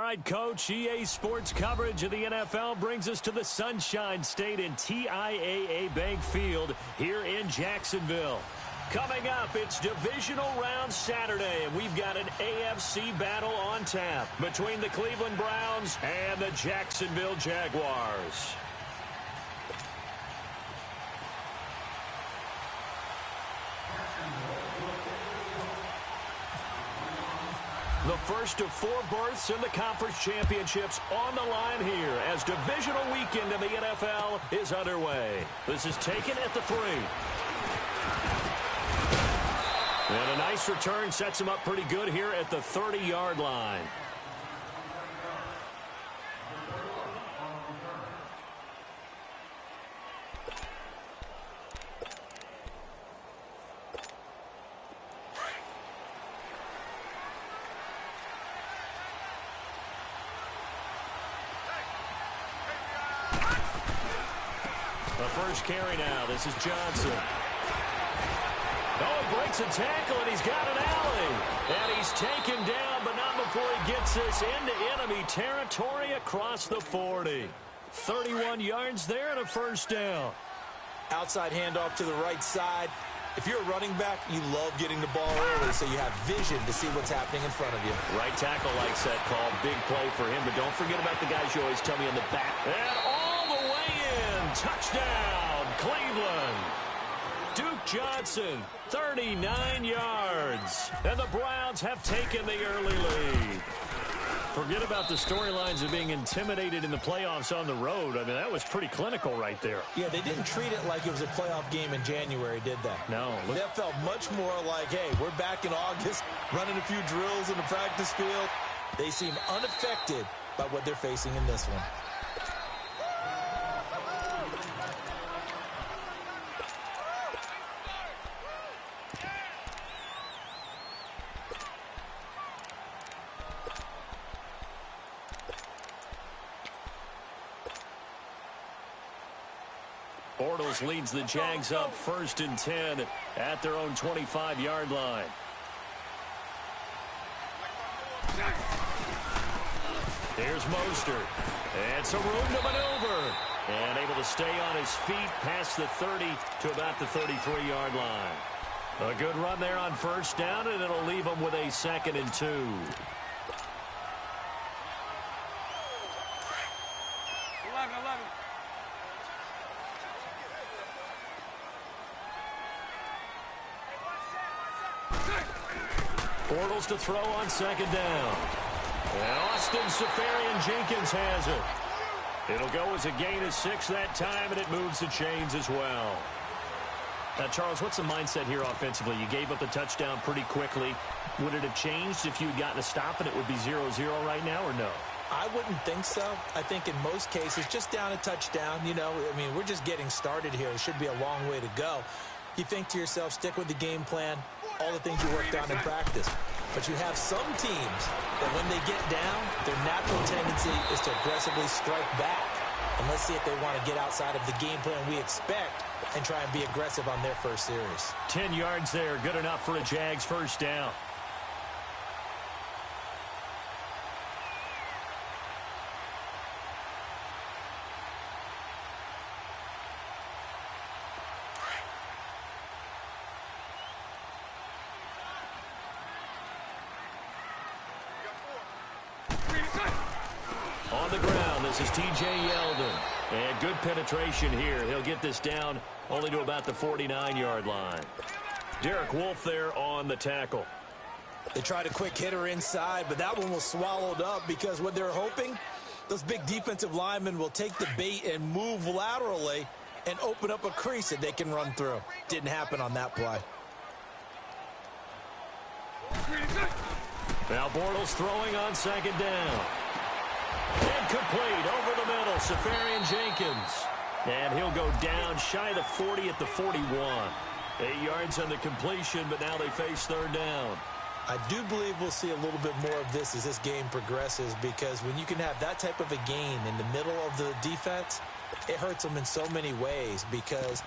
right, Coach. EA Sports coverage of the NFL brings us to the Sunshine State in TIAA Bank Field here in Jacksonville. Coming up, it's Divisional Round Saturday, and we've got an AFC battle on tap between the Cleveland Browns and the Jacksonville Jaguars. The first of 4 berths in the conference championships on the line here as divisional weekend in the NFL is underway. This is taken at the 3. And a nice return sets him up pretty good here at the 30-yard line. First carry now. This is Johnson. Oh, breaks a tackle, and he's got an alley. And he's taken down, but not before he gets this into enemy territory across the 40. 31 yards there and a first down. Outside handoff to the right side. If you're a running back, you love getting the ball early so you have vision to see what's happening in front of you. Right tackle likes that call. Big play for him, but don't forget about the guys you always tell me in the back. And all the way in. Touchdown, Cleveland. Duke Johnson, 39 yards. And the Browns have taken the early lead. Forget about the storylines of being intimidated in the playoffs on the road. I mean, that was pretty clinical right there. Yeah, they didn't treat it like it was a playoff game in January, did they? No. That felt much more like, hey, we're back in August, running a few drills in the practice field. They seem unaffected by what they're facing in this one. Bortles leads the Jags up 1st and 10 at their own 25-yard line. Here's Mostert. And some room to maneuver. And able to stay on his feet past the 30 to about the 33-yard line. A good run there on first down, and it'll leave him with a 2nd and 2. Bortles to throw on 2nd down. And Austin Seferian-Jenkins has it. It'll go as a gain of 6 that time, and it moves the chains as well. Now, Charles, what's the mindset here offensively? You gave up the touchdown pretty quickly. Would it have changed if you had gotten a stop and it would be 0-0 right now, or no? I wouldn't think so. I think in most cases, just down a touchdown, you know, I mean, we're just getting started here. It should be a long way to go. You think to yourself, stick with the game plan, all the things you worked on in practice. But you have some teams that when they get down, their natural tendency is to aggressively strike back. And let's see if they want to get outside of the game plan we expect and try and be aggressive on their first series. 10 yards there, good enough for a Jags first down. On the ground, this is T.J. Yeldon. And good penetration here. He'll get this down only to about the 49-yard line. Derek Wolfe there on the tackle. They tried a quick hitter inside, but that one was swallowed up because what they're hoping, those big defensive linemen will take the bait and move laterally and open up a crease that they can run through. Didn't happen on that play. Now Bortles throwing on 2nd down. Incomplete over the middle, Seferian-Jenkins. And he'll go down shy of the 40 at the 41. 8 yards on the completion, but now they face 3rd down. I do believe we'll see a little bit more of this as this game progresses, because when you can have that type of a gain in the middle of the defense, it hurts them in so many ways, because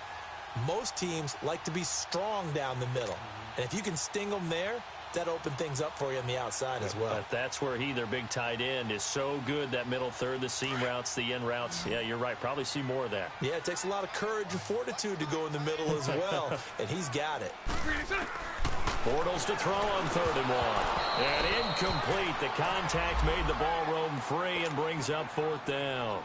most teams like to be strong down the middle. And if you can sting them there, that opened things up for you on the outside as well. But that's where their big tight end, is so good. That middle third, the seam routes, the end routes. Yeah, you're right. Probably see more of that. Yeah, it takes a lot of courage and fortitude to go in the middle as well, and he's got it. Bortles to throw on 3rd and 1. And incomplete. The contact made the ball roam free and brings up 4th down.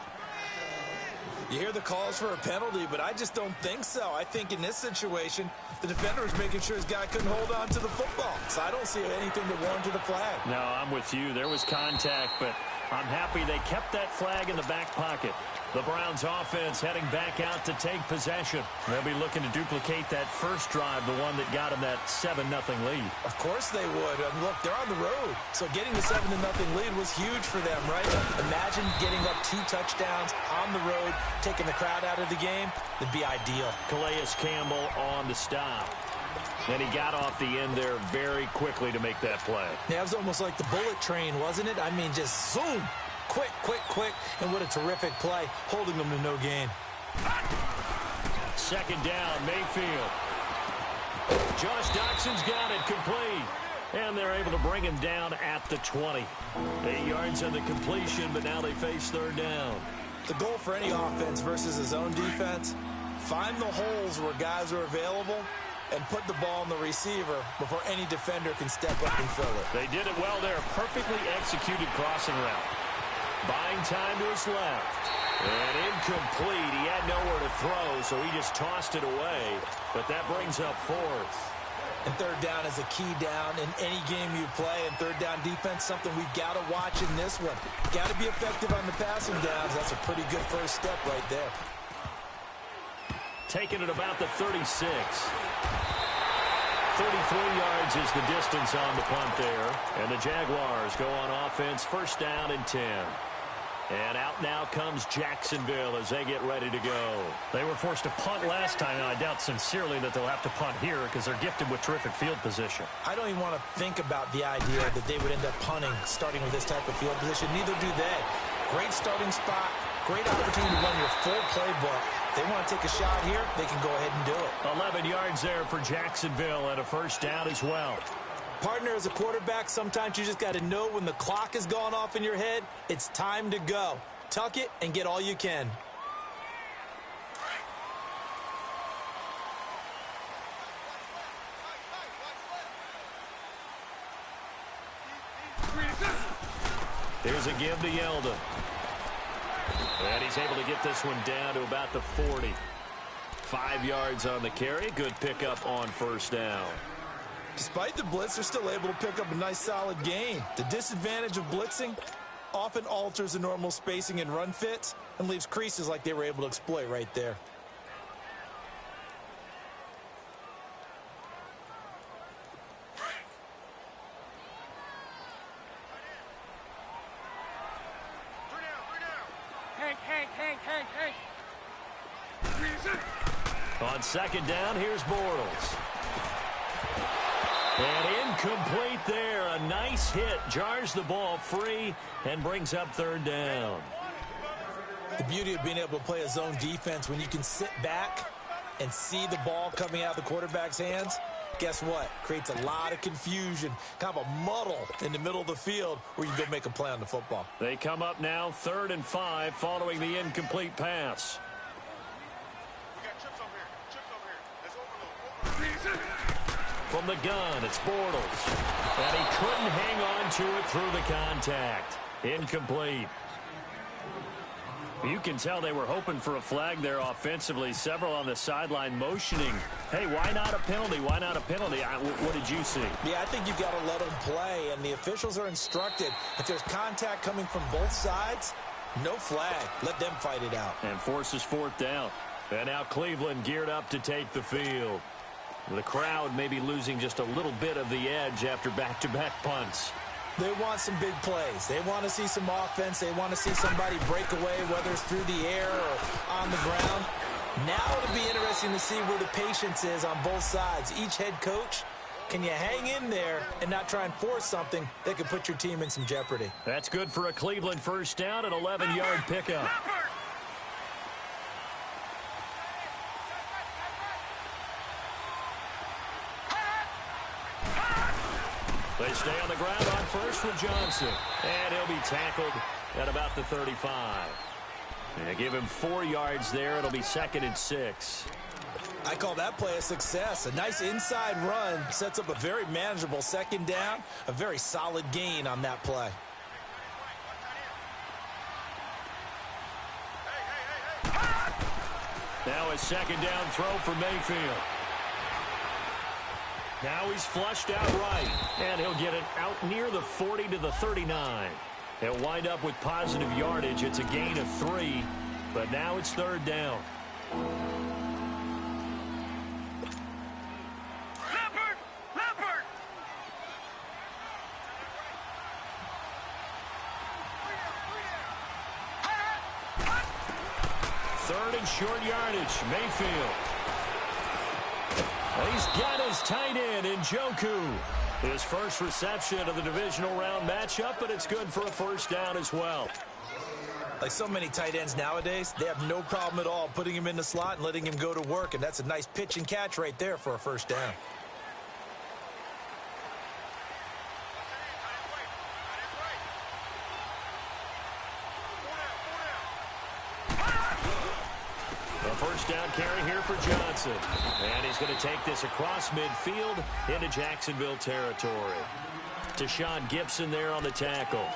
You hear the calls for a penalty, but I just don't think so. I think in this situation, the defender was making sure his guy couldn't hold on to the football. So I don't see anything that warranted a flag. No, I'm with you. There was contact, but I'm happy they kept that flag in the back pocket. The Browns offense heading back out to take possession. They'll be looking to duplicate that first drive, the one that got them that 7-0 lead. Of course they would. Look, they're on the road. So getting the 7-0 lead was huge for them, right? Imagine getting up 2 touchdowns on the road, taking the crowd out of the game. That'd be ideal. Calais Campbell on the stop. And he got off the end there very quickly to make that play. Yeah, it was almost like the bullet train, wasn't it? I mean, just zoom. Quick, quick, quick, and what a terrific play, holding them to no gain. 2nd down, Mayfield. Josh Doxson's got it, complete. And they're able to bring him down at the 20. 8 yards on the completion, but now they face 3rd down. The goal for any offense versus his own defense, find the holes where guys are available and put the ball in the receiver before any defender can step up and fill it. They did it well there, perfectly executed crossing route. Buying time to his left. And incomplete. He had nowhere to throw, so he just tossed it away. But that brings up 4th. And 3rd down is a key down in any game you play. And 3rd down defense, something we've got to watch in this one. Got to be effective on the passing downs. That's a pretty good first step right there. Taking it about the 36. 33 yards is the distance on the punt there. And the Jaguars go on offense, 1st down and 10. And out now comes Jacksonville as they get ready to go. They were forced to punt last time, and I doubt sincerely that they'll have to punt here because they're gifted with terrific field position. I don't even want to think about the idea that they would end up punting starting with this type of field position. Neither do they. Great starting spot, great opportunity to run your full playbook. If they want to take a shot here, they can go ahead and do it. 11 yards there for Jacksonville and a 1st down as well. Partner, as a quarterback, sometimes you just got to know when the clock has gone off in your head, it's time to go. Tuck it and get all you can. Here's a give to Yeldon. And he's able to get this one down to about the 40. 5 yards on the carry. Good pickup on 1st down. Despite the blitz, they're still able to pick up a nice, solid gain. The disadvantage of blitzing often alters the normal spacing and run fits and leaves creases like they were able to exploit right there. On 2nd down, here's Bortles. And incomplete there. A nice hit. Jars the ball free and brings up 3rd down. The beauty of being able to play a zone defense when you can sit back and see the ball coming out of the quarterback's hands, guess what? Creates a lot of confusion, kind of a muddle in the middle of the field where you can go make a play on the football. They come up now 3rd and 5 following the incomplete pass. From the gun, it's Bortles. And he couldn't hang on to it through the contact. Incomplete. You can tell they were hoping for a flag there offensively. Several on the sideline motioning. Hey, why not a penalty? Why not a penalty? What did you see? Yeah, I think you've got to let them play, and the officials are instructed. If there's contact coming from both sides, no flag. Let them fight it out. And forces 4th down. And now Cleveland geared up to take the field. The crowd may be losing just a little bit of the edge after back-to-back punts. They want some big plays. They want to see some offense. They want to see somebody break away, whether it's through the air or on the ground. Now it'll be interesting to see where the patience is on both sides. Each head coach, can you hang in there and not try and force something that could put your team in some jeopardy? That's good for a Cleveland 1st down, an 11-yard pickup. They stay on the ground on first with Johnson. And he'll be tackled at about the 35. And give him 4 yards there. It'll be 2nd and 6. I call that play a success. A nice inside run sets up a very manageable 2nd down. A very solid gain on that play. Now a 2nd down throw for Mayfield. Now he's flushed out right. And he'll get it out near the 40 to the 39. He'll wind up with positive yardage. It's a gain of 3. But now it's 3rd down. Short yardage, Mayfield. He's got his tight end in Njoku. His first reception of the divisional round matchup, but it's good for a 1st down as well. Like so many tight ends nowadays, they have no problem at all putting him in the slot and letting him go to work, and that's a nice pitch and catch right there for a 1st down. Down carry here for Johnson. And he's going to take this across midfield into Jacksonville territory. Deshaun Gibson there on the tackle.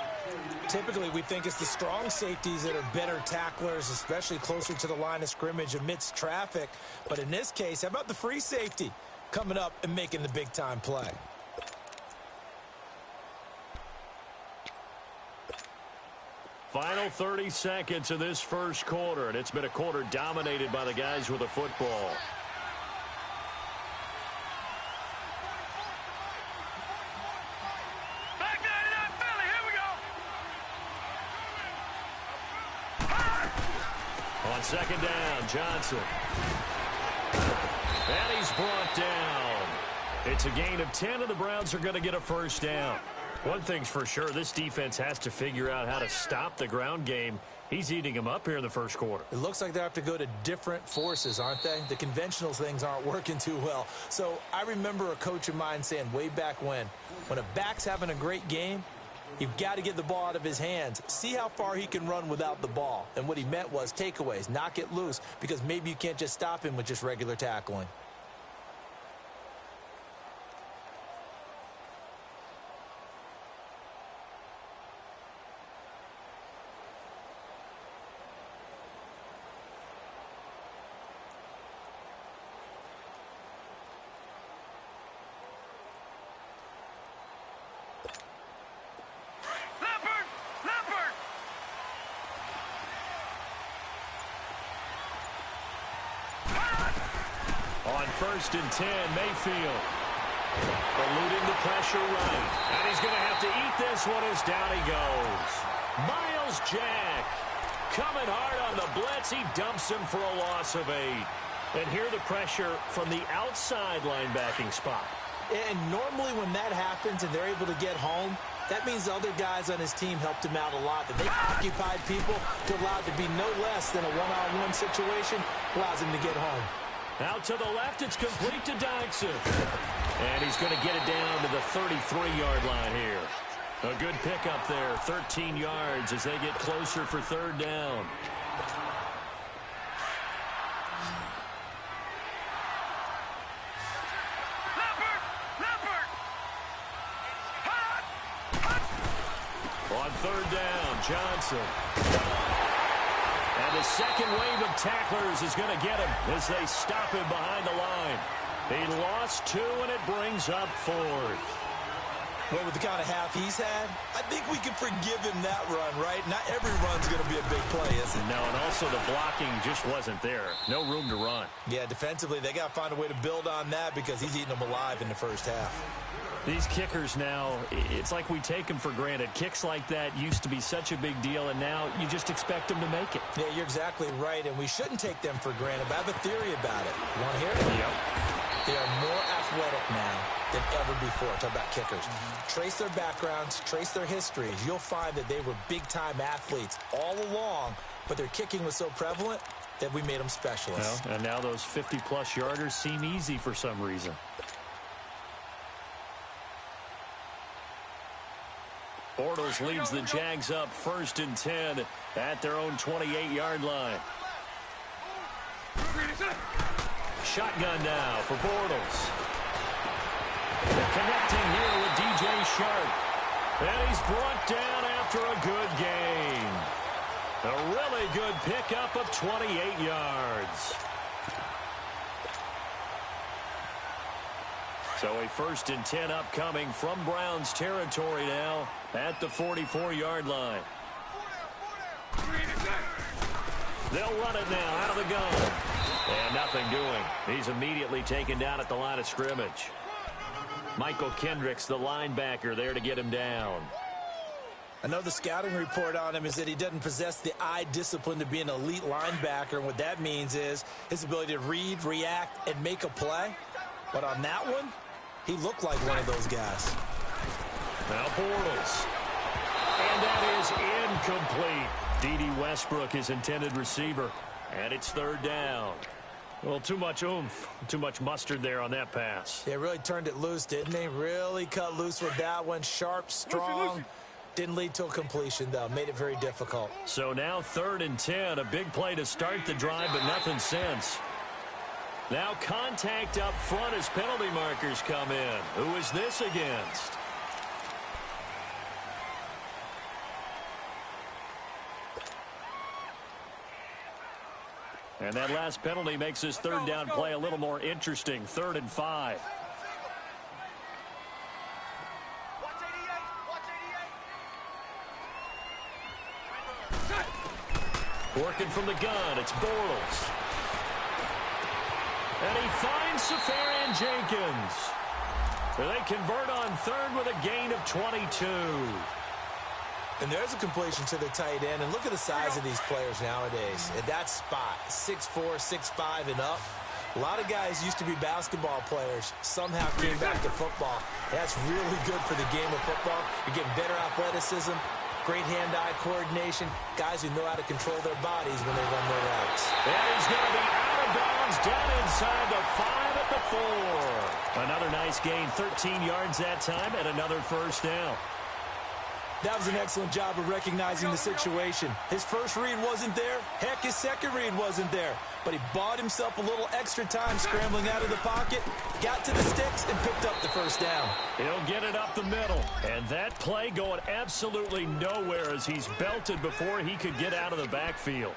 Typically, we think it's the strong safeties that are better tacklers, especially closer to the line of scrimmage amidst traffic. But in this case, how about the free safety coming up and making the big-time play? Final 30 seconds of this first quarter, and it's been a quarter dominated by the guys with the football. Back down in that Philly, here we go. On 2nd down, Johnson. And he's brought down. It's a gain of 10, and the Browns are going to get a 1st down. One thing's for sure, this defense has to figure out how to stop the ground game. He's eating them up here in the first quarter. It looks like they have to go to different forces, aren't they? The conventional things aren't working too well. So I remember a coach of mine saying way back when a back's having a great game, you've got to get the ball out of his hands. See how far he can run without the ball. And what he meant was takeaways, knock it loose, because maybe you can't just stop him with just regular tackling. On 1st and 10, Mayfield. Eluding the pressure right. And he's going to have to eat this one as down he goes. Miles Jack coming hard on the blitz. He dumps him for a loss of 8. And here the pressure from the outside linebacking spot. And normally when that happens and they're able to get home, that means the other guys on his team helped him out a lot. That they occupied people to allow it to be no less than a one-on-one situation, allows him to get home. Out to the left, it's complete to Dodson. And he's going to get it down to the 33-yard line here. A good pickup there, 13 yards as they get closer for 3rd down. On 3rd down, Johnson. And the second wave of tacklers is going to get him as they stop him behind the line. He lost 2, and it brings up 4th. Well, with the kind of half he's had, I think we can forgive him that run, right? Not every run's going to be a big play, is it? No, and also the blocking just wasn't there. No room to run. Yeah, defensively, they got to find a way to build on that because he's eating them alive in the first half. These kickers now, it's like we take them for granted. Kicks like that used to be such a big deal, and now you just expect them to make it. Yeah, you're exactly right, and we shouldn't take them for granted, but I have a theory about it. You want to hear it? Yep. They are more athletic now than ever before. Talk about kickers. Trace their backgrounds, trace their histories. You'll find that they were big-time athletes all along, but their kicking was so prevalent that we made them specialists. Well, and now those 50-plus yarders seem easy for some reason. Bortles leads the Jags up 1st and 10 at their own 28-yard line. Shotgun now for Bortles. They're connecting here with DJ Shark. And he's brought down after a good gain. A really good pickup of 28 yards. So a 1st and 10 upcoming from Browns territory now at the 44-yard line. They'll run it now out of the gun. And nothing doing. He's immediately taken down at the line of scrimmage. Michael Kendricks, the linebacker, there to get him down. I know the scouting report on him is that he doesn't possess the eye discipline to be an elite linebacker. And what that means is his ability to read, react, and make a play. But on that one, he looked like one of those guys. Now Bortles. And that is incomplete. D.D. Westbrook, his intended receiver. And it's 3rd down. Well, too much oomph, too much mustard there on that pass. They really turned it loose, didn't they? Really cut loose with that one. Sharp, strong. Didn't lead to a completion, though. Made it very difficult. So now 3rd and 10. A big play to start the drive, but nothing since. Now contact up front as penalty markers come in. Who is this against? And that last penalty makes his 3rd down play a little more interesting. 3rd and 5. Working from the gun, it's Bortles. And he finds Safarian Jenkins. They convert on 3rd with a gain of 22. And there's a completion to the tight end. And look at the size of these players nowadays. At that spot, 6'4", 6'5", and up. A lot of guys used to be basketball players. Somehow came back to football. That's really good for the game of football. You're getting better athleticism, great hand-eye coordination, guys who know how to control their bodies when they run their routes. And he's going to be out of bounds down inside the 5 at the 4. Another nice gain, 13 yards that time, and another 1st down. That was an excellent job of recognizing the situation. His first read wasn't there. Heck, his second read wasn't there. But he bought himself a little extra time scrambling out of the pocket, got to the sticks, and picked up the 1st down. He'll get it up the middle. And that play going absolutely nowhere as he's belted before he could get out of the backfield.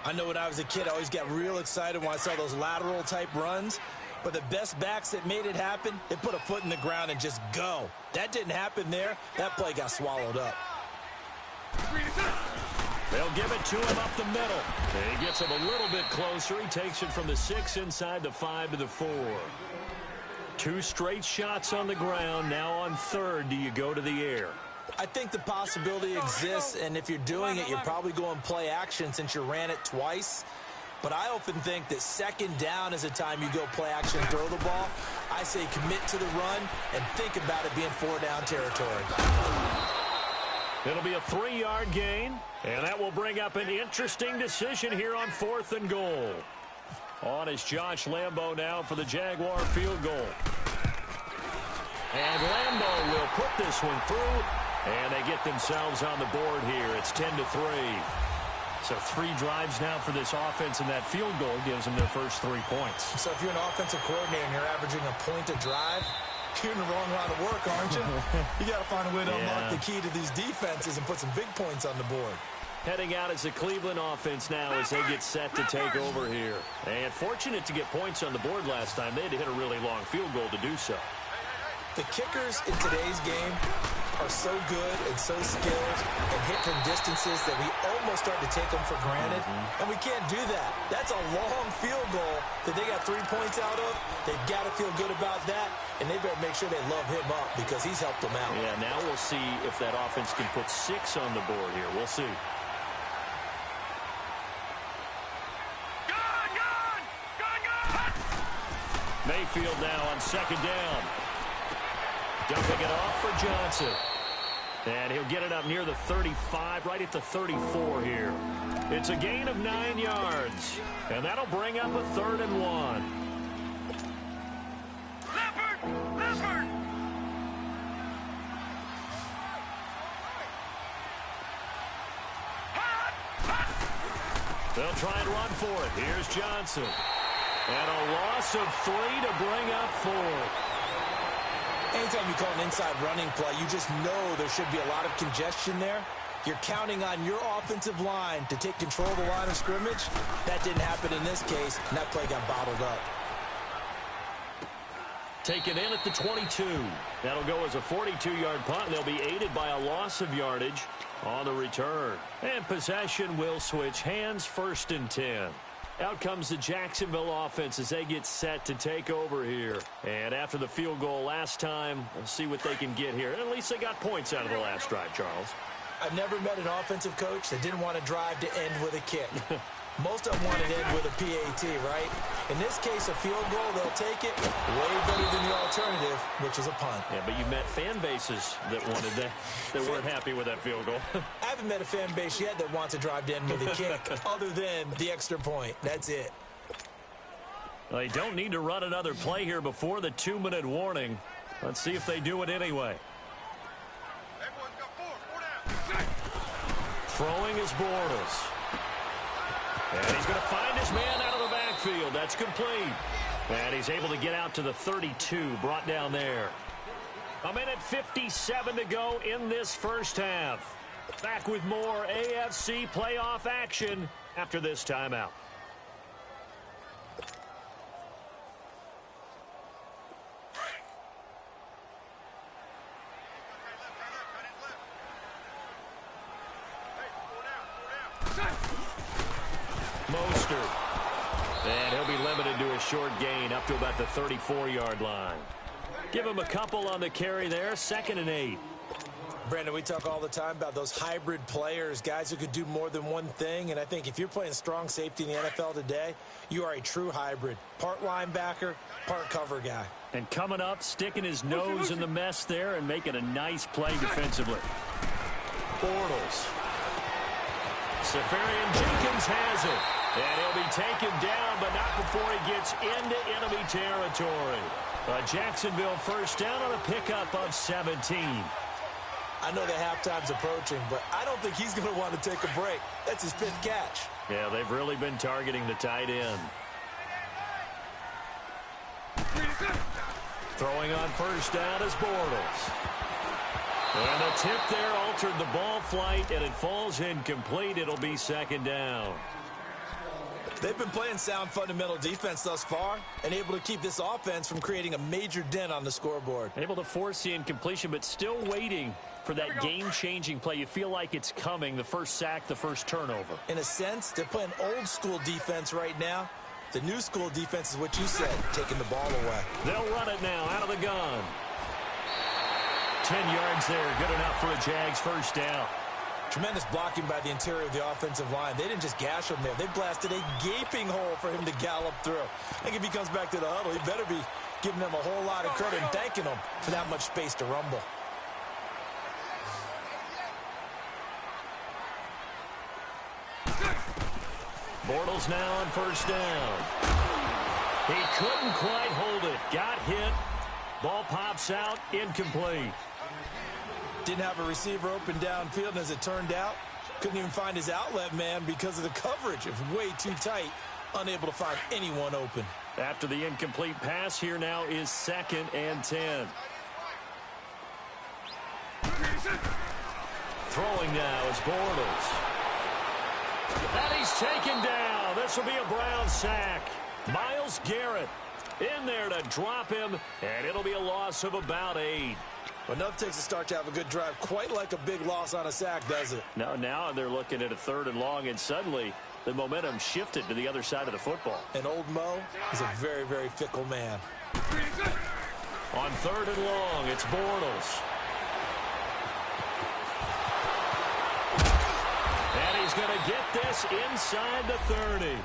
I know when I was a kid, I always got real excited when I saw those lateral-type runs. But the best backs that made it happen, they put a foot in the ground and just go. That didn't happen there. That play got swallowed up. They'll give it to him up the middle. He gets him a little bit closer. He takes it from the 6 inside the 5 to the 4. 2 straight shots on the ground. Now on 3rd, do you go to the air? I think the possibility exists, and if you're doing it, you're probably going play action since you ran it twice. But I often think that 2nd down is a time you go play action and throw the ball. I say commit to the run and think about it being 4-down territory. It'll be a 3-yard gain, and that will bring up an interesting decision here on 4th and goal. On is Josh Lambo now for the Jaguar field goal. And Lambo will put this one through, and they get themselves on the board here. It's 10-3. So 3 drives now for this offense, and that field goal gives them their first 3 points. So if you're an offensive coordinator and you're averaging a point a drive, you're in the wrong line of work, aren't you? You got to find a way to unlock the key to these defenses and put some big points on the board. Heading out is the Cleveland offense now as they get set to take over here. And fortunate to get points on the board last time. They had to hit a really long field goal to do so. The kickers in today's game are so good and so skilled and hit from distances that we almost start to take them for granted. And we can't do that. That's a long field goal that they got 3 points out of. They've got to feel good about that, and they better make sure they love him up because he's helped them out. Yeah, now we'll see if that offense can put 6 on the board here. We'll see. Mayfield now on 2nd down. Dumping it off for Johnson. And he'll get it up near the 35, right at the 34 here. It's a gain of 9 yards. And that'll bring up a 3rd and 1. They'll try and run for it. Here's Johnson. And a loss of 3 to bring up 4. Anytime you call an inside running play, you just know there should be a lot of congestion there. You're counting on your offensive line to take control of the line of scrimmage. That didn't happen in this case, and that play got bottled up. Taken in at the 22. That'll go as a 42-yard punt, and they'll be aided by a loss of yardage on the return. And possession will switch hands, 1st and 10. Out comes the Jacksonville offense as they get set to take over here. And after the field goal last time, we'll see what they can get here. At least they got points out of the last drive, Charles. I've never met an offensive coach that didn't want to drive to end with a kick. Most of them want to end with a PAT, right? In this case, a field goal, they'll take it way better than the alternative, which is a punt. Yeah, but you met fan bases that wanted that, that weren't happy with that field goal. I haven't met a fan base yet that wants to drive to end with a kick, other than the extra point. That's it. They don't need to run another play here before the 2-minute warning. Let's see if they do it anyway. Throwing is Bortles. And he's going to find his man out of the backfield. That's complete. And he's able to get out to the 32, brought down there. 1:57 to go in this first half. Back with more AFC playoff action after this timeout. Mostert. And he'll be limited to a short gain up to about the 34-yard line. Give him a couple on the carry there. 2nd and 8. Brandon, we talk all the time about those hybrid players, guys who could do more than one thing. And I think if you're playing strong safety in the NFL today, you are a true hybrid. Part linebacker, part cover guy. And coming up, sticking his nose in the mess there and making a nice play defensively. Bortles. Safarian Jenkins has it. And he'll be taken down, but not before he gets into enemy territory. A Jacksonville first down on a pickup of 17. I know that halftime's approaching, but I don't think he's going to want to take a break. That's his 5th catch. Yeah, they've really been targeting the tight end. Throwing on first down is Bortles. And the tip there altered the ball flight, and it falls incomplete. It'll be 2nd down. They've been playing sound fundamental defense thus far and able to keep this offense from creating a major dent on the scoreboard. Able to force the incompletion, but still waiting for that game-changing play. You feel like it's coming, the first sack, the first turnover. In a sense, they're playing old-school defense right now. The new school defense is what you said, taking the ball away. They'll run it now out of the gun. 10 yards there, good enough for a Jags first down. Tremendous blocking by the interior of the offensive line. They didn't just gash him there. They blasted a gaping hole for him to gallop through. I think if he comes back to the huddle, he better be giving them a whole lot of credit and thanking them for that much space to rumble. Bortles now on first down. He couldn't quite hold it. Got hit. Ball pops out. Incomplete. Didn't have a receiver open downfield, and as it turned out, couldn't even find his outlet man because of the coverage. It was way too tight, unable to find anyone open. After the incomplete pass, here now is 2nd and 10. Throwing now is Bortles. And he's taken down. This will be a Brown sack. Myles Garrett in there to drop him, and it'll be a loss of about 8. Enough takes a start to have a good drive. Quite like a big loss on a sack, does it? No, now they're looking at a 3rd and long, and suddenly the momentum shifted to the other side of the football. And old Mo is a very, very fickle man. On 3rd and long, it's Bortles. And he's going to get this inside the 30.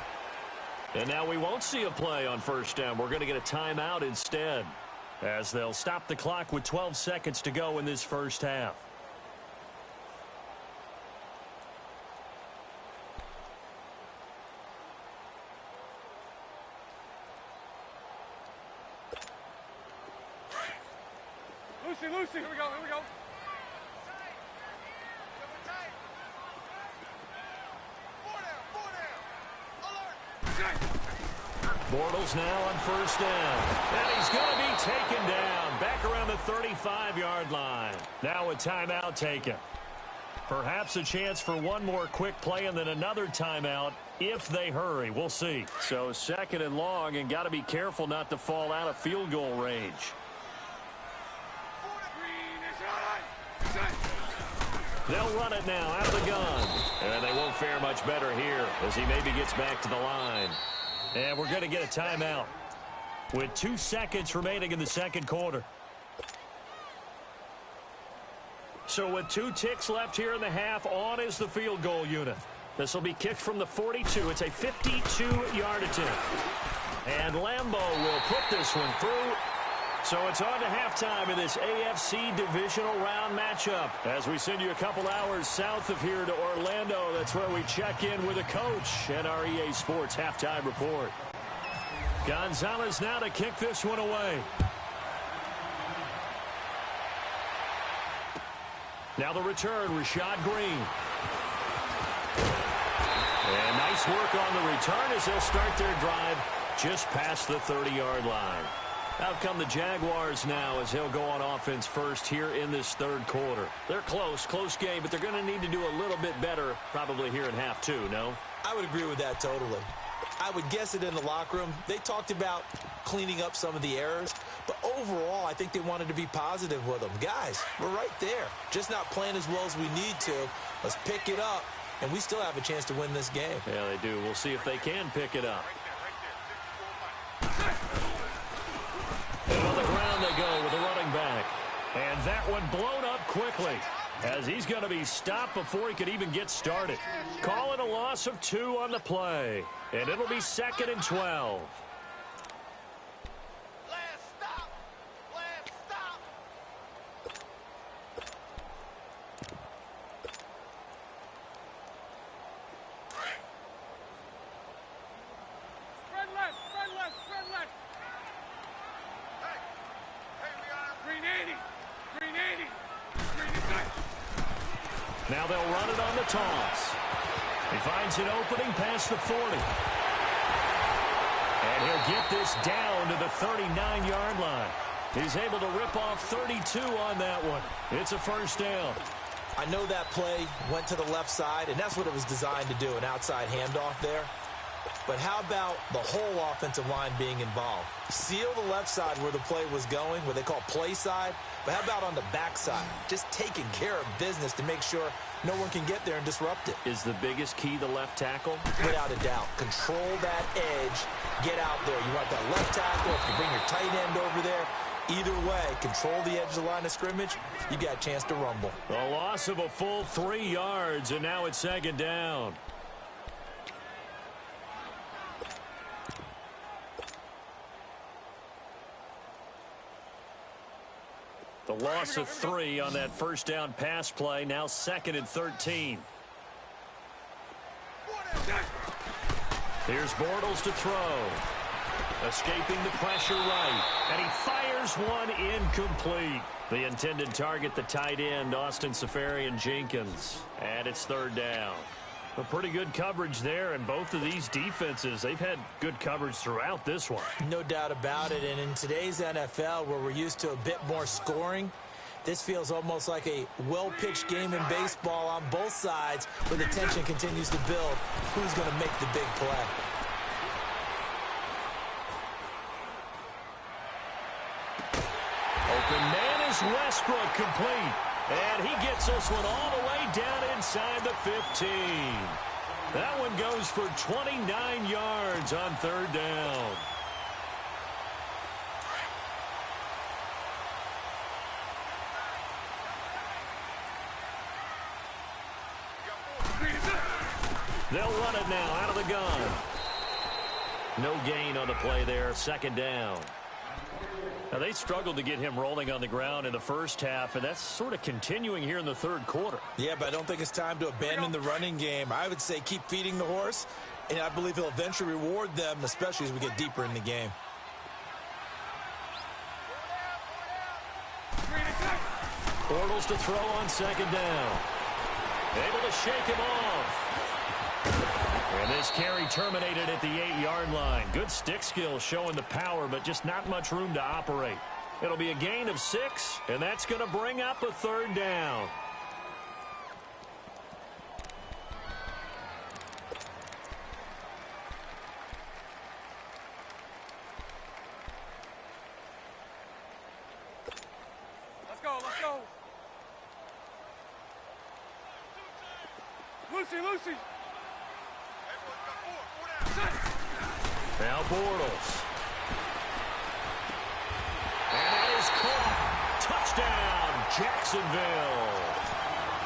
And now we won't see a play on first down. We're going to get a timeout instead, as they'll stop the clock with 12 seconds to go in this first half. Lucy, here we go. Bortles now on first down. And he's going to be taken down back around the 35-yard line. Now a timeout taken. Perhaps a chance for one more quick play and then another timeout if they hurry. We'll see. So second and long, and got to be careful not to fall out of field goal range. They'll run it now out of the gun. And they won't fare much better here as he maybe gets back to the line. And we're going to get a timeout with 2 seconds remaining in the second quarter. So with 2 ticks left here in the half, on is the field goal unit. This will be kicked from the 42. It's a 52-yard attempt. And Lambeau will put this one through. So it's on to halftime in this AFC Divisional round matchup. As we send you a couple hours south of here to Orlando, that's where we check in with a coach and our EA Sports halftime report. Gonzalez now to kick this one away. Now the return, Rashad Green. And nice work on the return as they'll start their drive just past the 30-yard line. Out come the Jaguars now as he'll go on offense first here in this third quarter. They're close game, but they're going to need to do a little bit better probably here in half two, no? I would agree with that totally. I would guess it in the locker room. They talked about cleaning up some of the errors, but overall, I think they wanted to be positive with them. Guys, we're right there. Just not playing as well as we need to. Let's pick it up, and we still have a chance to win this game. Yeah, they do. We'll see if they can pick it up. And on the ground they go with the running back. And that one blown up quickly as he's going to be stopped before he could even get started. Calling a loss of 2 on the play. And it'll be 2nd and 12. Now they'll run it on the toss. He finds an opening past the 40. And he'll get this down to the 39-yard line. He's able to rip off 32 on that one. It's a first down. I know that play went to the left side, and that's what it was designed to do, an outside handoff there. But how about the whole offensive line being involved? Seal the left side where the play was going, what they call play side. But how about on the backside? Just taking care of business to make sure no one can get there and disrupt it. Is the biggest key the left tackle? Without a doubt. Control that edge. Get out there. You want that left tackle. If you bring your tight end over there, either way, control the edge of the line of scrimmage, you got a chance to rumble. A loss of a full 3 yards, and now it's 2nd down. The loss of 3 on that first down pass play. Now 2nd and 13. Here's Bortles to throw. Escaping the pressure right. And he fires one incomplete. The intended target, the tight end, Austin Seferian-Jenkins. And it's 3rd down. A pretty good coverage there, and both of these defenses, they've had good coverage throughout this one. No doubt about it, and in today's NFL, where we're used to a bit more scoring, this feels almost like a well-pitched game in baseball on both sides, where the tension continues to build. Who's going to make the big play? Open man is Westbrook, complete. And he gets this one all the way down inside the 15. That one goes for 29 yards on 3rd down. They'll run it now out of the gun. No gain on the play there, 2nd down. Now, they struggled to get him rolling on the ground in the first half, and that's sort of continuing here in the 3rd quarter. Yeah, but I don't think it's time to abandon the running game. I would say keep feeding the horse, and I believe he'll eventually reward them, especially as we get deeper in the game. Bortles to throw on 2nd down. Able to shake him off. And this carry terminated at the 8-yard line. Good stick skill showing the power, but just not much room to operate. It'll be a gain of 6, and that's going to bring up a 3rd down. Let's go, let's go. Lucy. Now Bortles. And that is caught. Touchdown, Jacksonville.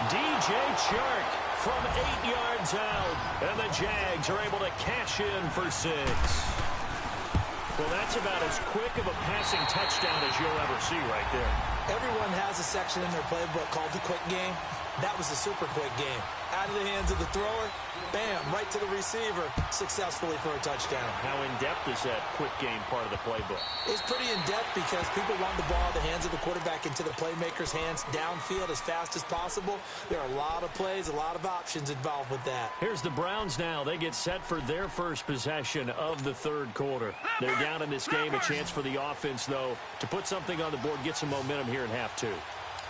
DJ Chark from 8 yards out. And the Jags are able to cash in for 6. Well, that's about as quick of a passing touchdown as you'll ever see right there. Everyone has a section in their playbook called the quick game. That was a super quick game. Out of the hands of the thrower, bam, right to the receiver, successfully for a touchdown. How in-depth is that quick game part of the playbook? It's pretty in-depth because people want the ball out of the hands of the quarterback into the playmaker's hands downfield as fast as possible. There are a lot of plays, a lot of options involved with that. Here's the Browns now. They get set for their first possession of the 3rd quarter. They're down in this game. A chance for the offense, though, to put something on the board, get some momentum here in half 2.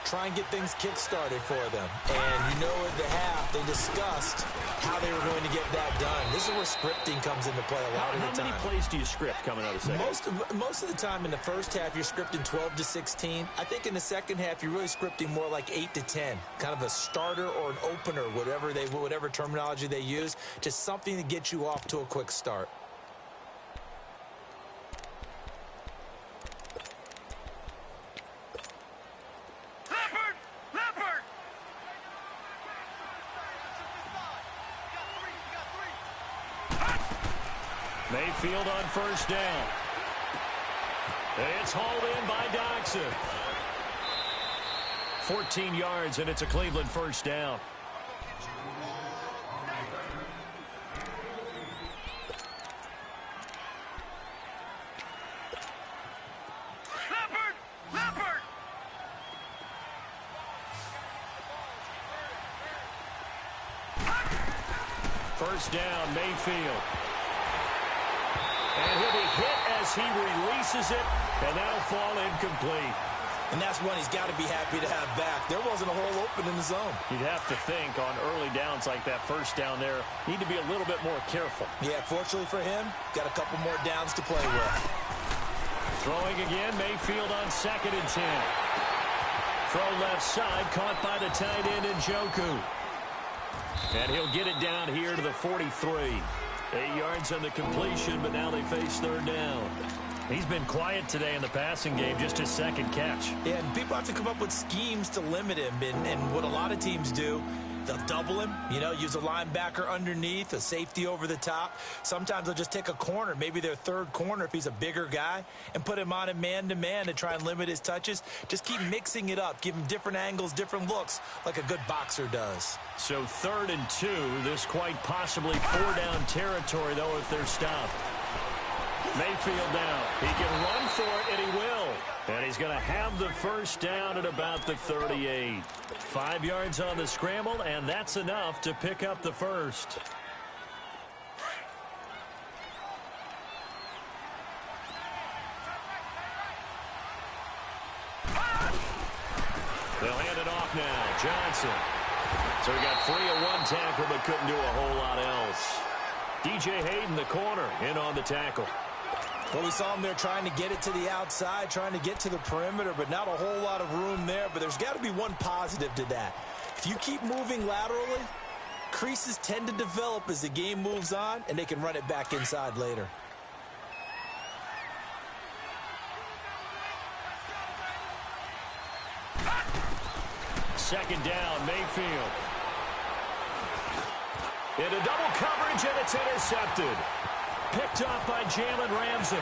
Try and get things kick-started for them. And you know at the half, they discussed how they were going to get that done. This is where scripting comes into play a lot of the time. How many plays do you script coming out of the second? Most of the time in the first half, you're scripting 12 to 16. I think in the second half, you're really scripting more like 8 to 10. Kind of a starter or an opener, whatever terminology they use. Just something to get you off to a quick start. Mayfield on first down. It's hauled in by Doxson. 14 yards, and it's a Cleveland first down. First down, Mayfield. And he'll be hit as he releases it, and that'll fall incomplete. And that's one he's got to be happy to have back. There wasn't a hole open in the zone. You'd have to think on early downs like that first down there, need to be a little bit more careful. Yeah, fortunately for him, got a couple more downs to play with. Throwing again, Mayfield on 2nd and 10. Throw left side, caught by the tight end Njoku. And he'll get it down here to the 43. 8 yards on the completion, but now they face 3rd down. He's been quiet today in the passing game, just his 2nd catch. Yeah, and people have to come up with schemes to limit him, and what a lot of teams do, they'll double him, use a linebacker underneath, a safety over the top. Sometimes they'll just take a corner, maybe their 3rd corner if he's a bigger guy, and put him on a man-to-man to try and limit his touches. Just keep mixing it up, give him different angles, different looks, like a good boxer does. So 3rd and 2, this quite possibly 4-down territory, though, if they're stopped. Mayfield down. He can run for it, and he will. And he's going to have the first down at about the 38. 5 yards on the scramble, and that's enough to pick up the first. They'll hand it off now. Johnson. So he got free of one tackle, but couldn't do a whole lot else. DJ Hayden, the corner, in on the tackle. Well, we saw him there trying to get it to the outside, trying to get to the perimeter, but not a whole lot of room there. But there's got to be one positive to that. If you keep moving laterally, creases tend to develop as the game moves on, and they can run it back inside later. Second down, Mayfield. Into double coverage, and it's intercepted. Picked off by Jalen Ramsey.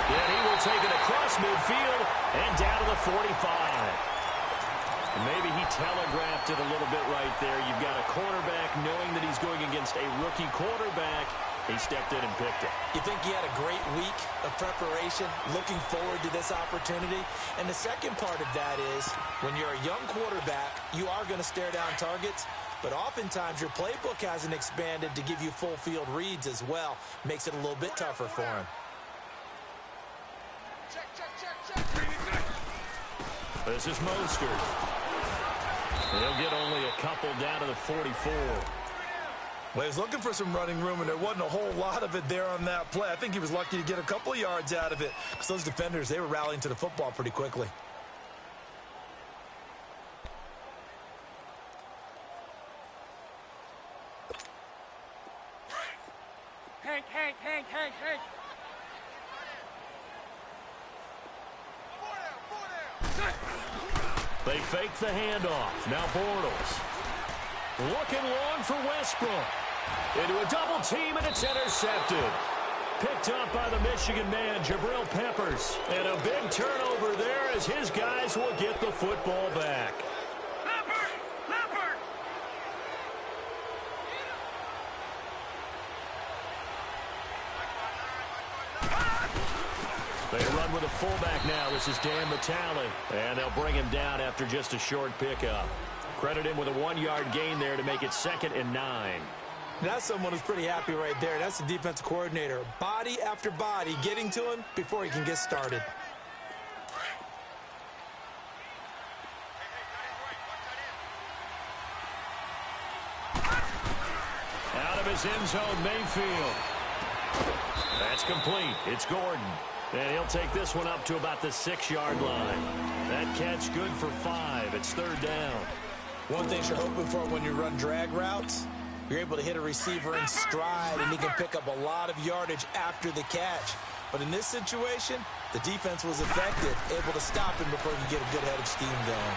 And he will take it across midfield and down to the 45. Maybe he telegraphed it a little bit right there. You've got a cornerback knowing that he's going against a rookie quarterback. He stepped in and picked it. You think he had a great week of preparation, looking forward to this opportunity? And the second part of that is, when you're a young quarterback, you are going to stare down targets. but oftentimes your playbook hasn't expanded to give you full field reads as well. Makes it a little bit tougher for him. This is Mostert. He'll get only a couple down to the 44. Well, he was looking for some running room, and there wasn't a whole lot of it there on that play. I think he was lucky to get a couple of yards out of it, because those defenders, they were rallying to the football pretty quickly. Hank. They fake the handoff. Now Bortles. Looking long for Westbrook. Into a double team, and it's intercepted. Picked up by the Michigan man, Jabril Peppers. And a big turnover there as his guys will get the football back. Leopard! They run with a fullback now. This is Dan Vitale. And they'll bring him down after just a short pickup. Credit him with a 1-yard gain there to make it 2nd and 9. That's someone who's pretty happy right there. That's the defensive coordinator. Body after body getting to him before he can get started. Out of his end zone, Mayfield. That's complete. It's Gordon. And he'll take this one up to about the 6-yard line. That catch good for 5. It's 3rd down. One thing you're hoping for when you run drag routes, you're able to hit a receiver in stride, and he can pick up a lot of yardage after the catch. But in this situation, the defense was effective, able to stop him before he could get a good head of steam going.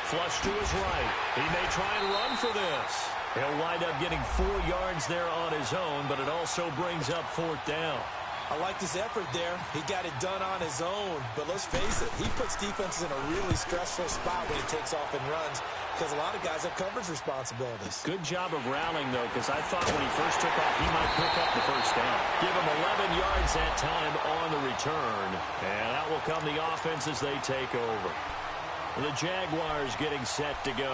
Flush to his right. He may try and run for this. He'll wind up getting 4 yards there on his own, but it also brings up 4th down. I liked his effort there. He got it done on his own. But let's face it, he puts defenses in a really stressful spot when he takes off and runs, because a lot of guys have coverage responsibilities. Good job of rallying, though, because I thought when he first took off, he might pick up the 1st down. Give him 11 yards that time on the return. And out will come the offense as they take over. The Jaguars getting set to go.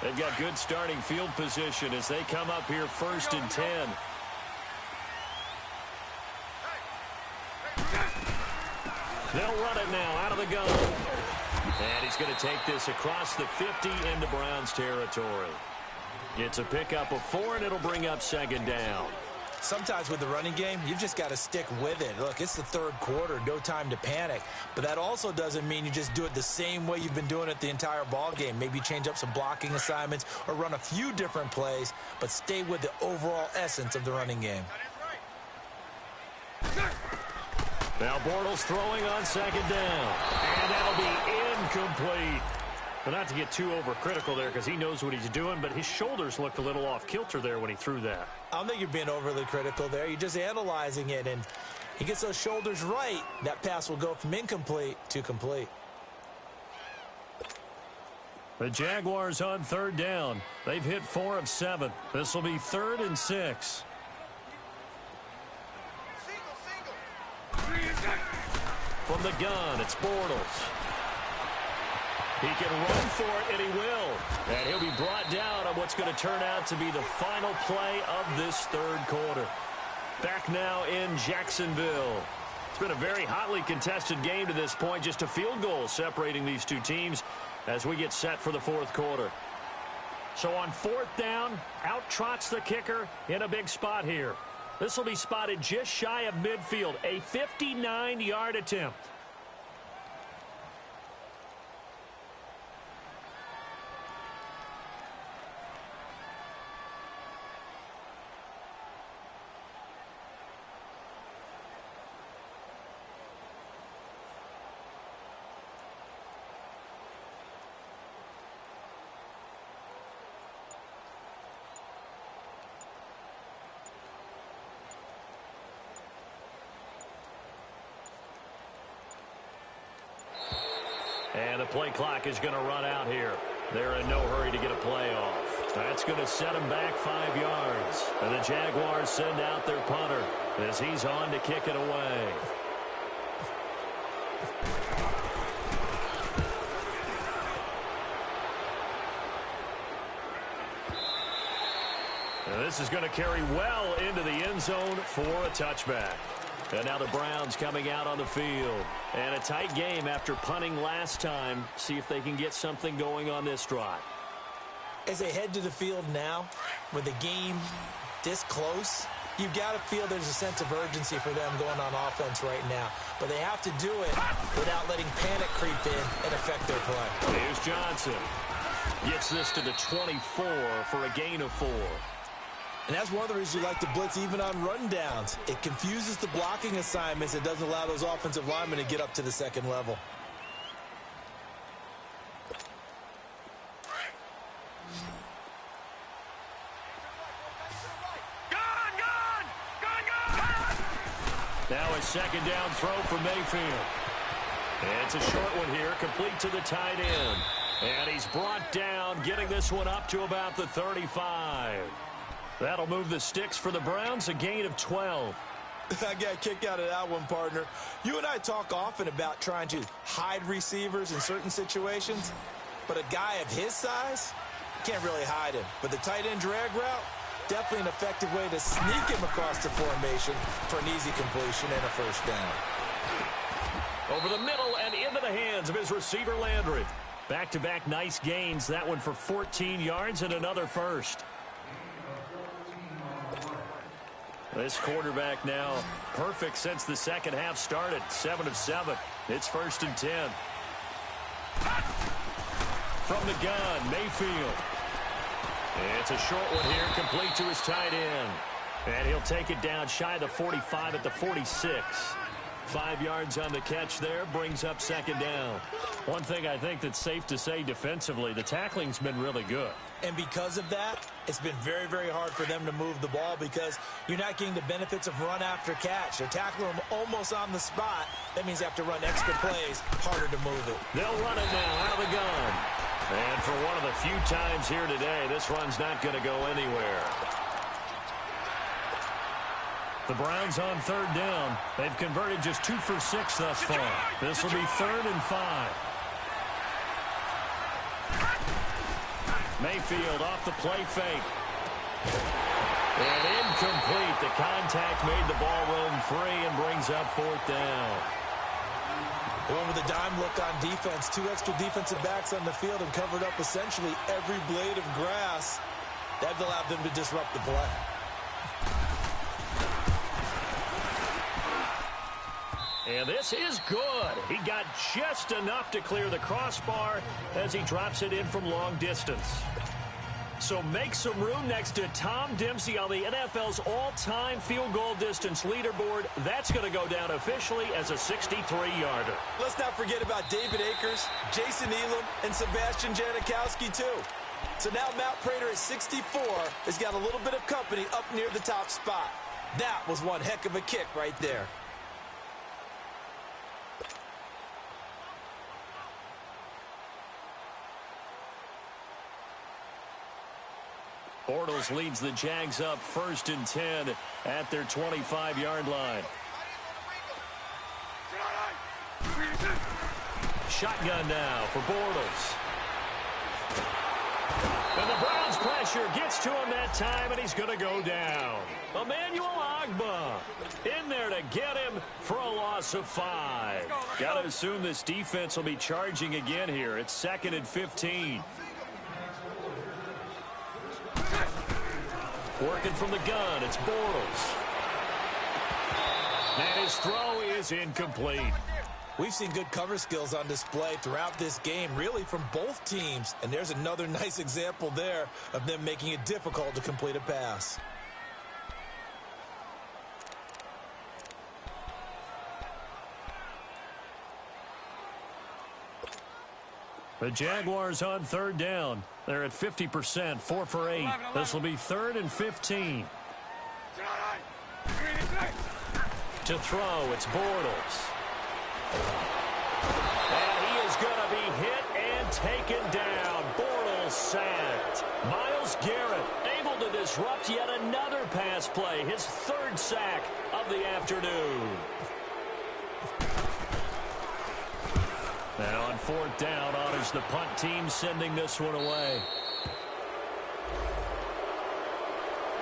They've got good starting field position as they come up here 1st and 10. They'll run it now out of the gun. And he's going to take this across the 50 into Browns territory. It's a pickup of 4, and it'll bring up 2nd down. Sometimes with the running game, you've just got to stick with it. Look, it's the 3rd quarter, no time to panic. But that also doesn't mean you just do it the same way you've been doing it the entire ball game. Maybe change up some blocking assignments or run a few different plays, but stay with the overall essence of the running game. Now Bortles throwing on 2nd down. And that'll be incomplete. But not to get too overcritical there, because he knows what he's doing, but his shoulders looked a little off kilter there when he threw that. I don't think you're being overly critical there. You're just analyzing it, and he gets those shoulders right. That pass will go from incomplete to complete. The Jaguars on 3rd down. They've hit 4 of 7. This will be 3rd and 6. From the gun, it's Bortles. He can run for it, and he will. And he'll be brought down on what's going to turn out to be the final play of this 3rd quarter. Back now in Jacksonville. It's been a very hotly contested game to this point. Just a field goal separating these two teams as we get set for the 4th quarter. So on 4th down, out trots the kicker in a big spot here. This will be spotted just shy of midfield. A 59-yard attempt. And the play clock is going to run out here. They're in no hurry to get a play off. That's going to set him back 5 yards. And the Jaguars send out their punter as he's on to kick it away. And this is going to carry well into the end zone for a touchback. And now the Browns coming out on the field. And a tight game after punting last time. See if they can get something going on this drive. As they head to the field now, with the game this close, you've got to feel there's a sense of urgency for them going on offense right now. But they have to do it without letting panic creep in and affect their play. Here's Johnson. Gets this to the 24 for a gain of 4. And that's one of the reasons you like to blitz even on rundowns. It confuses the blocking assignments. It doesn't allow those offensive linemen to get up to the second level. Now a second down throw for Mayfield. It's a short one here, complete to the tight end. And he's brought down, getting this one up to about the 35. That'll move the sticks for the Browns, a gain of 12. I got a kick out of that one, partner. You and I talk often about trying to hide receivers in certain situations, but a guy of his size, can't really hide him. But the tight end drag route, definitely an effective way to sneak him across the formation for an easy completion and a first down. Over the middle and into the hands of his receiver, Landry. Back-to-back nice gains, that one for 14 yards and another first. This quarterback now perfect since the second half started. 7 of 7. It's 1st and 10. From the gun, Mayfield. It's a short one here, complete to his tight end. And he'll take it down shy of the 45 at the 46. 5 yards on the catch there, brings up second down. One thing I think that's safe to say defensively, the tackling's been really good. And because of that, it's been very, very hard for them to move the ball because you're not getting the benefits of run after catch. They're tackling them almost on the spot. That means they have to run extra plays, harder to move it. They'll run it now out of the gun. And for one of the few times here today, this run's not going to go anywhere. The Browns on 3rd down. They've converted just 2 for 6 thus far. This will be 3rd and 5. Mayfield off the play fake. And incomplete. The contact made the ball roam free and brings up 4th down. Going with a dime look on defense. 2 extra defensive backs on the field and covered up essentially every blade of grass. That allowed them to disrupt the play. And this is good. He got just enough to clear the crossbar as he drops it in from long distance. So make some room next to Tom Dempsey on the NFL's all-time field goal distance leaderboard. That's going to go down officially as a 63-yarder. Let's not forget about David Akers, Jason Elam, and Sebastian Janikowski, too. So now Matt Prater at 64 has got a little bit of company up near the top spot. That was one heck of a kick right there. Bortles leads the Jags up 1st and 10 at their 25-yard line. Shotgun now for Bortles. And the Browns pressure gets to him that time, and he's going to go down. Emmanuel Ogbah in there to get him for a loss of 5. Got to assume this defense will be charging again here. It's 2nd and 15. Working from the gun, it's Bortles. And his throw is incomplete. We've seen good cover skills on display throughout this game, really from both teams. And there's another nice example there of them making it difficult to complete a pass. The Jaguars on 3rd down. They're at 50%, 4 for 8. This will be 3rd and 15. To throw, it's Bortles. And he is going to be hit and taken down. Bortles ball sacked. Myles Garrett able to disrupt yet another pass play, his third sack of the afternoon. Now on fourth down, honors the punt team, sending this one away.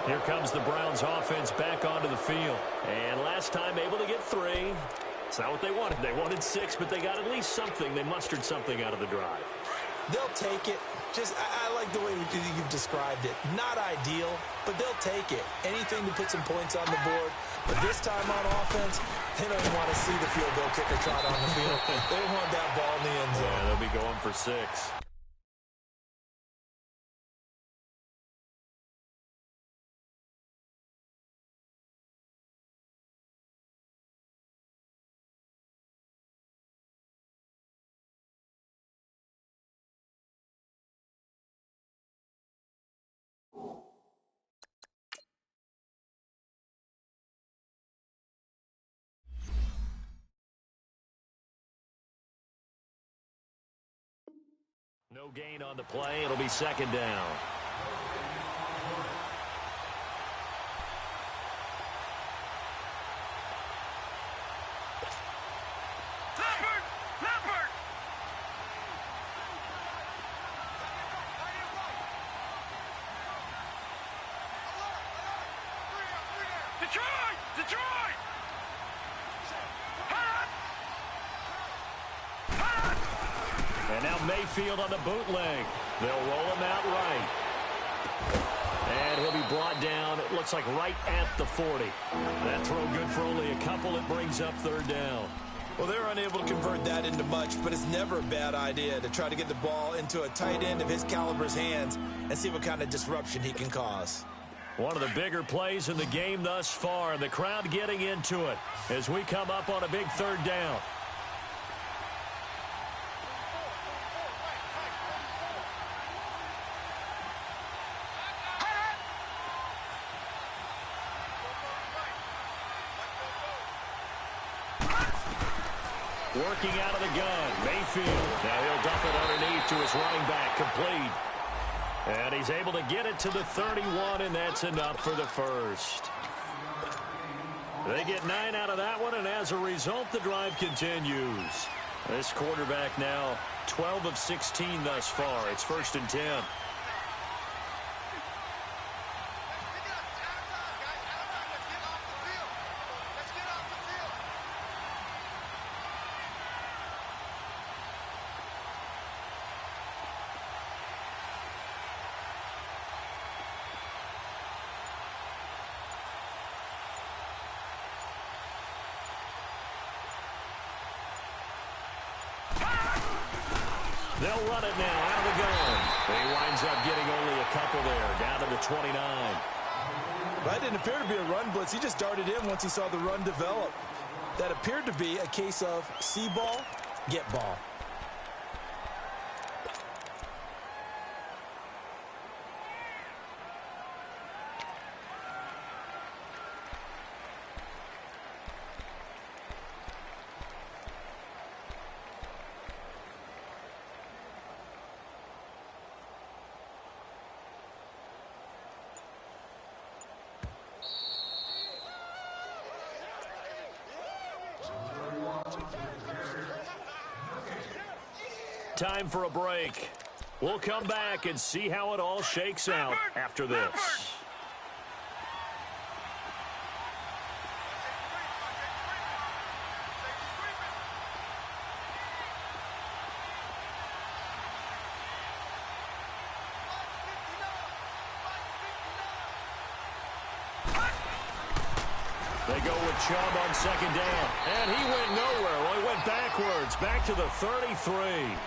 Here comes the Browns offense back onto the field. And last time able to get 3. It's not what they wanted. They wanted 6, but they got at least something. They mustered something out of the drive. They'll take it. I like the way you've described it. Not ideal, but they'll take it. Anything to put some points on the board. But this time on offense, they don't even want to see the field goal kicker trot on the field. They want that ball in the end zone. Yeah, they'll be going for 6. No gain on the play. It'll be second down. Leopard! Detroit! And now Mayfield on the bootleg. They'll roll him out right. And he'll be brought down, it looks like right at the 40. That throw good for only a couple. It brings up third down. Well, they're unable to convert that into much, but it's never a bad idea to try to get the ball into a tight end of his caliber's hands and see what kind of disruption he can cause. One of the bigger plays in the game thus far, and the crowd getting into it as we come up on a big third down. Working out of the gun, Mayfield. Now he'll dump it underneath to his running back, complete. And he's able to get it to the 31, and that's enough for the first. They get 9 out of that one, and as a result, the drive continues. This quarterback now 12 of 16 thus far. It's 1st and 10. They'll run it now out of the gun. He winds up getting only a couple there, down to the 29. That didn't appear to be a run blitz. He just darted in once he saw the run develop. That appeared to be a case of see ball, get ball. Time for a break. We'll come back and see how it all shakes out after this. They go with Chubb on second down. And he went nowhere. Well, he went backwards, back to the 33.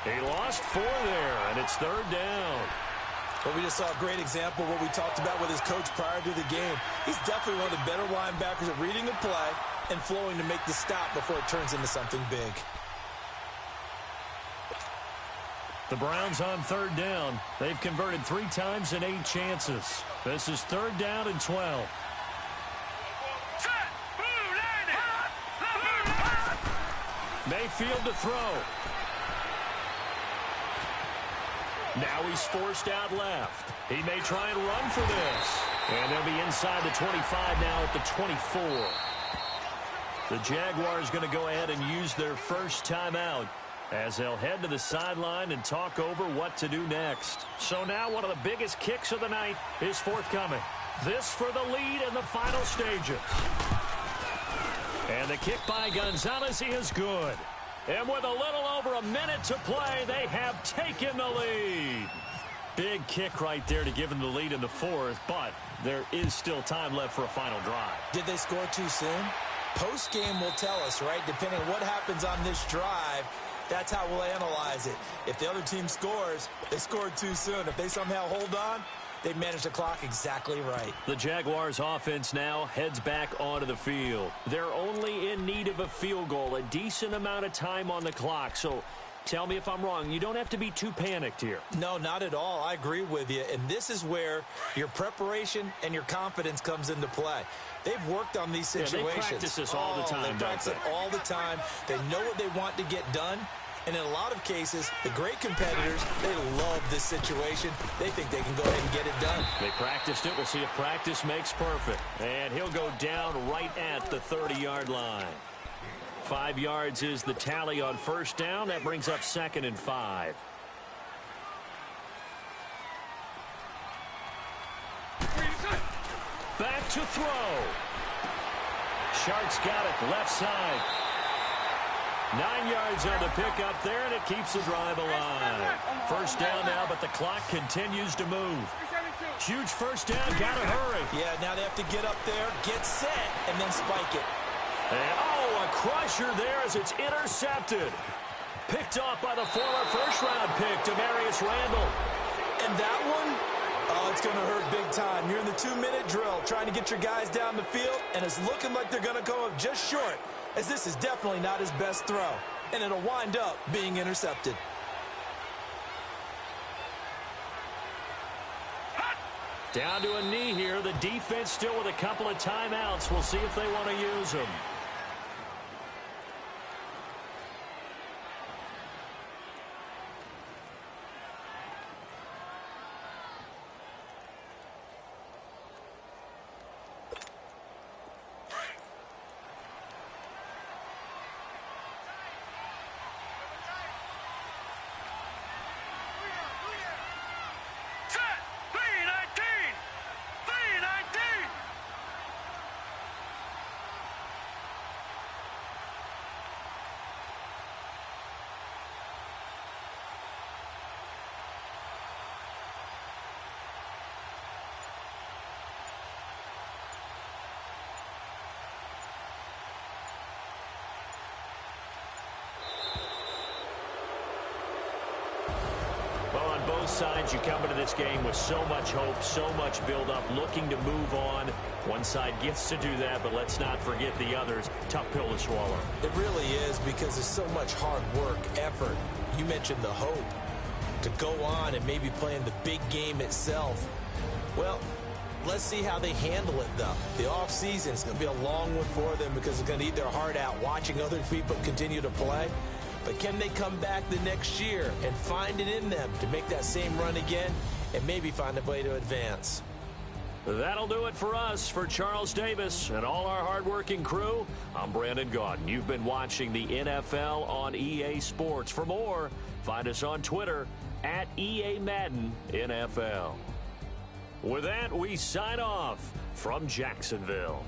He lost 4 there, and it's third down. But we just saw a great example of what we talked about with his coach prior to the game. He's definitely one of the better linebackers at reading the play and flowing to make the stop before it turns into something big. The Browns on third down. They've converted 3 times in 8 chances. This is third down and 12. Mayfield to throw. Now he's forced out left. He may try and run for this. And they'll be inside the 25 now at the 24. The Jaguars going to go ahead and use their first timeout as they'll head to the sideline and talk over what to do next. So now one of the biggest kicks of the night is forthcoming. This for the lead in the final stages. And the kick by Gonzalez is good. And with a little over a minute to play, they have taken the lead. Big kick right there to give them the lead in the fourth, but there is still time left for a final drive. Did they score too soon? Post-game will tell us, right? Depending on what happens on this drive, that's how we'll analyze it. If the other team scores, they scored too soon. If they somehow hold on, they managed the clock exactly right. The Jaguars offense now heads back onto the field. They're only in need of a field goal, a decent amount of time on the clock. So tell me if I'm wrong. You don't have to be too panicked here. No, not at all. I agree with you. And this is where your preparation and your confidence comes into play. They've worked on these situations. They practice this all the time. They practice it all the time. They know what they want to get done. And in a lot of cases, the great competitors, they love this situation. They think they can go ahead and get it done. They practiced it. We'll see if practice makes perfect. And he'll go down right at the 30-yard line. 5 yards is the tally on first down. That brings up 2nd and 5. Back to throw. Shark's got it left side. 9 yards on the pickup there, and it keeps the drive alive. First down now, but the clock continues to move. Huge first down, gotta hurry. Yeah, now they have to get up there, get set, and then spike it. And, oh, a crusher there as it's intercepted. Picked off by the former first-round pick, Demarius Randall. And that one, oh, it's going to hurt big time. You're in the 2-minute drill trying to get your guys down the field, and it's looking like they're going to come up just short, as this is definitely not his best throw, and it'll wind up being intercepted. Down to a knee here. The defense still with a couple of timeouts. We'll see if they want to use them. Both sides, you come into this game with so much hope, so much build-up, looking to move on. One side gets to do that, but let's not forget the others. Tough pill to swallow. It really is, because there's so much hard work, effort. You mentioned the hope to go on and maybe play in the big game itself. Well, let's see how they handle it, though. The offseason is going to be a long one for them because it's going to eat their heart out watching other people continue to play. But can they come back the next year and find it in them to make that same run again and maybe find a way to advance? That'll do it for us. For Charles Davis and all our hardworking crew, I'm Brandon Gaudin. You've been watching the NFL on EA Sports. For more, find us on Twitter at EA Madden NFL. With that, we sign off from Jacksonville.